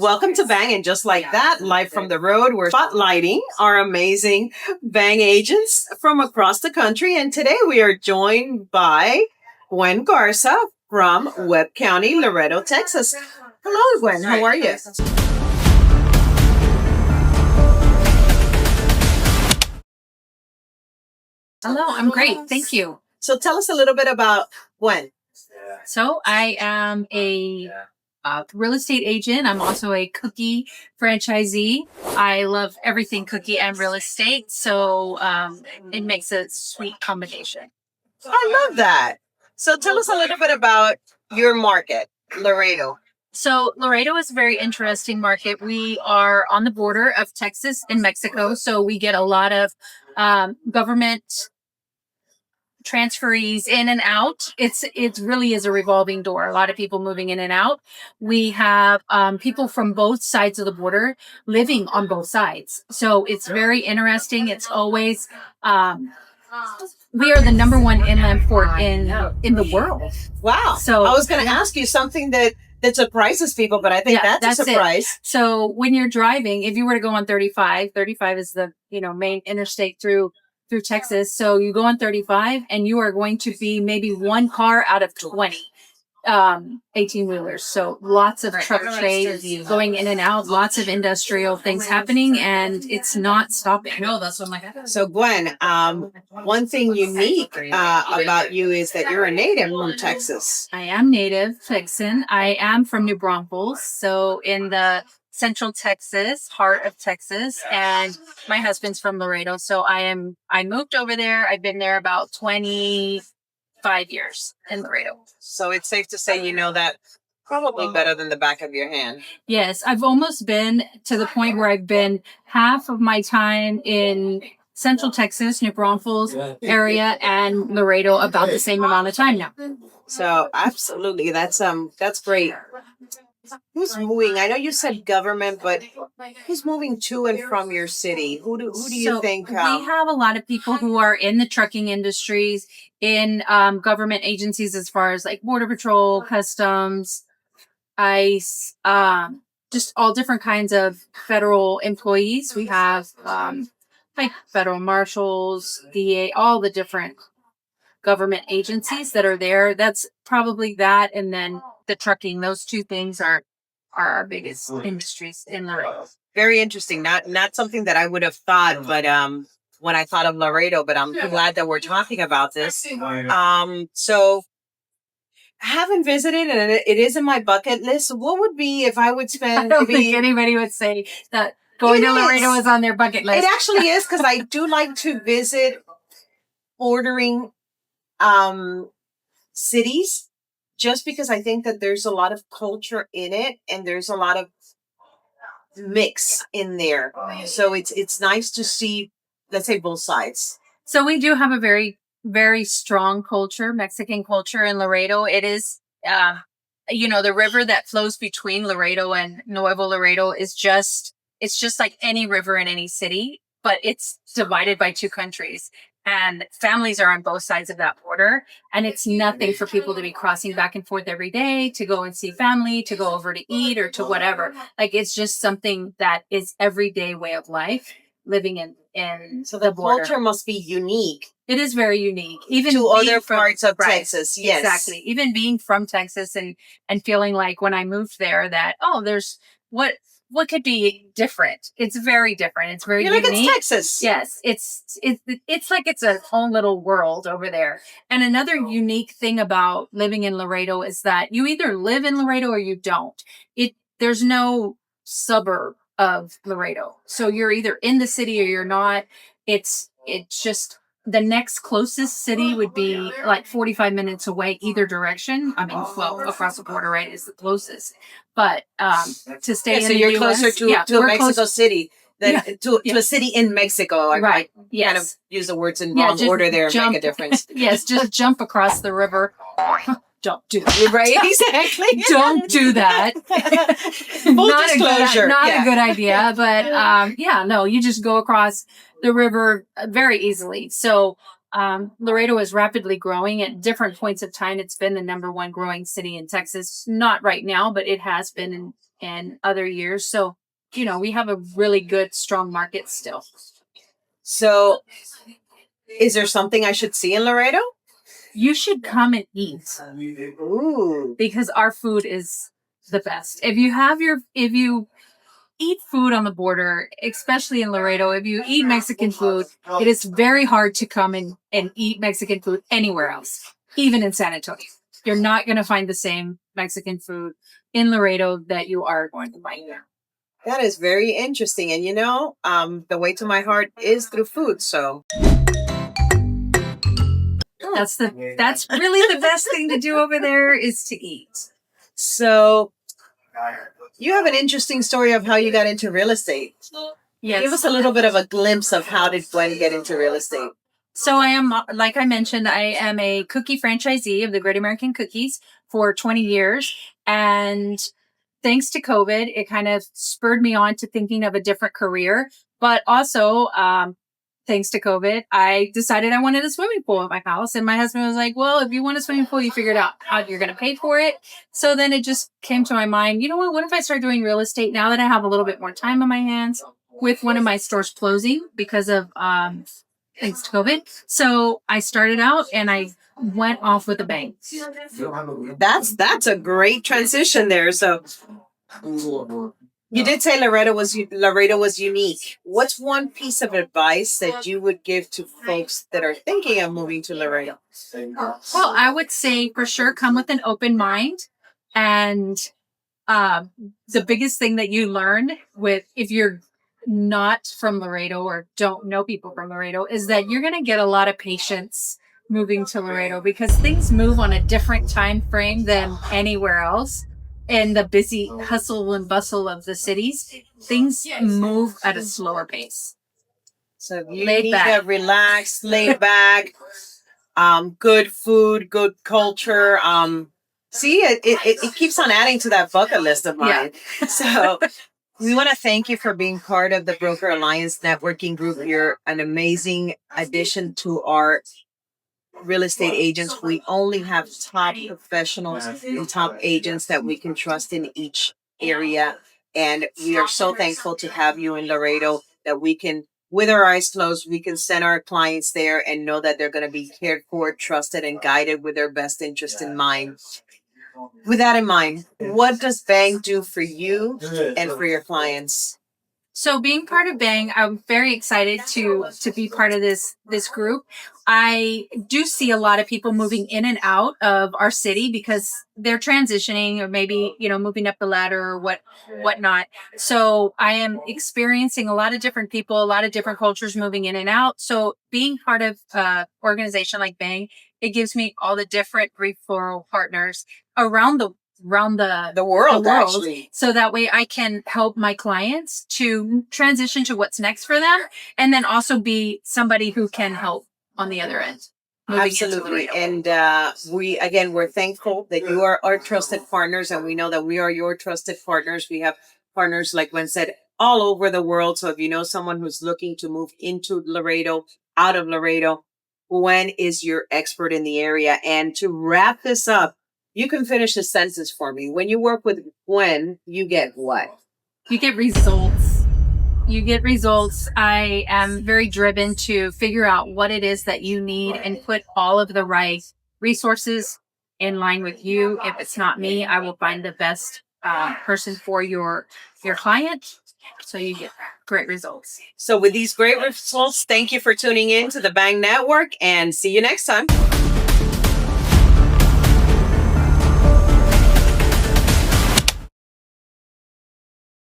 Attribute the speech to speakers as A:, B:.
A: Welcome to Bang, and just like that, live from the road, we're spotlighting our amazing Bang agents from across the country. And today we are joined by Gwen Garza from Webb County, Laredo, Texas. Hello, Gwen. How are you?
B: Hello, I'm great. Thank you.
A: So tell us a little bit about Gwen.
B: So I am a real estate agent. I'm also a cookie franchisee. I love everything cookie and real estate. So it makes a sweet combination.
A: I love that. So tell us a little bit about your market, Laredo.
B: So Laredo is a very interesting market. We are on the border of Texas and Mexico. So we get a lot of government transferees in and out. It really is a revolving door. A lot of people moving in and out. We have people from both sides of the border living on both sides. So it's very interesting. It's always we are the number one inland port in the world.
A: Wow.
B: So
A: I was going to ask you something that surprises people, but I think that's a surprise.
B: It. So when you're driving, if you were to go on 35 is the main interstate through Texas. So you go on 35 and you are going to be maybe one car out of 20 18-wheelers. So lots of truck trades going in and out, lots of industrial things happening, and it's not stopping.
C: No, that's what my head is.
A: So Gwen, one thing unique about you is that you're a native from Texas.
B: I am native Texan. I am from New Braunfels, so in the Central Texas, heart of Texas, and my husband's from Laredo. So I moved over there. I've been there about 25 years in Laredo.
A: So it's safe to say you know that probably better than the back of your hand.
B: Yes, I've almost been to the point where I've been half of my time in Central Texas, New Braunfels area, and Laredo about the same amount of time now.
A: So absolutely, that's great. Who's moving? I know you said government, but who's moving to and from your city? Who do you think?
B: We have a lot of people who are in the trucking industries, in government agencies, as far as like Border Patrol, Customs, ICE, just all different kinds of federal employees. We have like federal marshals, DA, all the different government agencies that are there. That's probably that, and then the trucking. Those two things are our biggest industries in Laredo.
A: Very interesting. Not something that I would have thought, but when I thought of Laredo, but I'm glad that we're talking about this. So I haven't visited, and it is in my bucket list. What would be if I would spend?
B: I don't think anybody would say that going to Laredo is on their bucket list.
A: It actually is, because I do like to visit bordering cities, just because I think that there's a lot of culture in it, and there's a lot of mix in there. So it's nice to see, let's say, both sides.
B: So we do have a very, very strong culture, Mexican culture in Laredo. It is, the river that flows between Laredo and Nuevo Laredo is it's just like any river in any city, but it's divided by two countries. And families are on both sides of that border. And it's nothing for people to be crossing back and forth every day to go and see family, to go over to eat, or to whatever. Like, it's just something that is everyday way of life, living in
A: so the
B: border.
A: Culture must be unique.
B: It is very unique. Even
A: to other parts of Texas. Yes.
B: Exactly. Even being from Texas and feeling like when I moved there that, there's what could be different? It's very different. It's very unique.
A: Like it's Texas.
B: Yes, it's like it's a whole little world over there. And another unique thing about living in Laredo is that you either live in Laredo or you don't. There's no suburb of Laredo, so you're either in the city or you're not. It's just the next closest city would be like 45 minutes away either direction. I mean, across the border, right, is the closest. But to stay in
A: so
B: the
A: you're
B: US,
A: closer to Mexico City than to a city in Mexico.
B: Right.
A: I kind of use the words in wrong order there and make a difference.
B: Yes, just jump across the river. Don't do that.
A: Right, exactly.
B: Don't do that.
A: Full disclosure.
B: Not a good idea, but you just go across the river very easily. So Laredo is rapidly growing at different points of time. It's been the number one growing city in Texas. Not right now, but it has been in other years. So, we have a really good, strong market still.
A: So, is there something I should see in Laredo?
B: You should come and eat.
A: Ooh.
B: Because our food is the best. If you eat food on the border, especially in Laredo, if you eat Mexican food, it is very hard to come and eat Mexican food anywhere else, even in San Antonio. You're not going to find the same Mexican food in Laredo that you are going to find there.
A: That is very interesting. And the way to my heart is through food. So
B: that's really the best thing to do over there is to eat.
A: So you have an interesting story of how you got into real estate.
B: Yes.
A: Give us a little bit of a glimpse of how did Gwen get into real estate?
B: So I am, like I mentioned, I am a cookie franchisee of the Great American Cookies for 20 years. And thanks to COVID, it kind of spurred me on to thinking of a different career. But also, thanks to COVID, I decided I wanted a swimming pool at my house. And my husband was like, well, if you want a swimming pool, you figured out how you're going to pay for it. So then it just came to my mind, what if I start doing real estate now that I have a little bit more time on my hands with one of my stores closing because of, thanks to COVID. So I started out and I went off with a bang.
A: That's a great transition there. So you did say Laredo was unique. What's one piece of advice that you would give to folks that are thinking of moving to Laredo?
B: Well, I would say for sure come with an open mind. And the biggest thing that you learn if you're not from Laredo or don't know people from Laredo is that you're going to get a lot of patience moving to Laredo because things move on a different time frame than anywhere else. In the busy hustle and bustle of the cities, things move at a slower pace.
A: So you need to relax, laid back, good food, good culture. See, it keeps on adding to that bucket list of mine. Yeah. So we want to thank you for being part of the Broker Alliance networking group. You're an amazing addition to our real estate agents. We only have top professionals and top agents that we can trust in each area. And we are so thankful to have you in Laredo that we can, with our eyes closed, we can send our clients there and know that they're going to be cared for, trusted, and guided with their best interest in mind. With that in mind, what does Bang do for you and for your clients?
B: So being part of Bang, I'm very excited to be part of this group. I do see a lot of people moving in and out of our city because they're transitioning or maybe, moving up the ladder or whatnot. So I am experiencing a lot of different people, a lot of different cultures moving in and out. So being part of an organization like Bang, it gives me all the different referral partners around the world, actually. So that way I can help my clients to transition to what's next for them and then also be somebody who can help on the other end.
A: Absolutely. And we're thankful that you are our trusted partners and we know that we are your trusted partners. We have partners, like Gwen said, all over the world. So if you know someone who's looking to move into Laredo, out of Laredo, Gwen is your expert in the area. And to wrap this up, you can finish the sentence for me. When you work with Gwen, you get what?
B: You get results. I am very driven to figure out what it is that you need and put all of the right resources in line with you. If it's not me, I will find the best person for your client. So you get great results.
A: So with these great results, thank you for tuning in to the Bang Network and see you next time.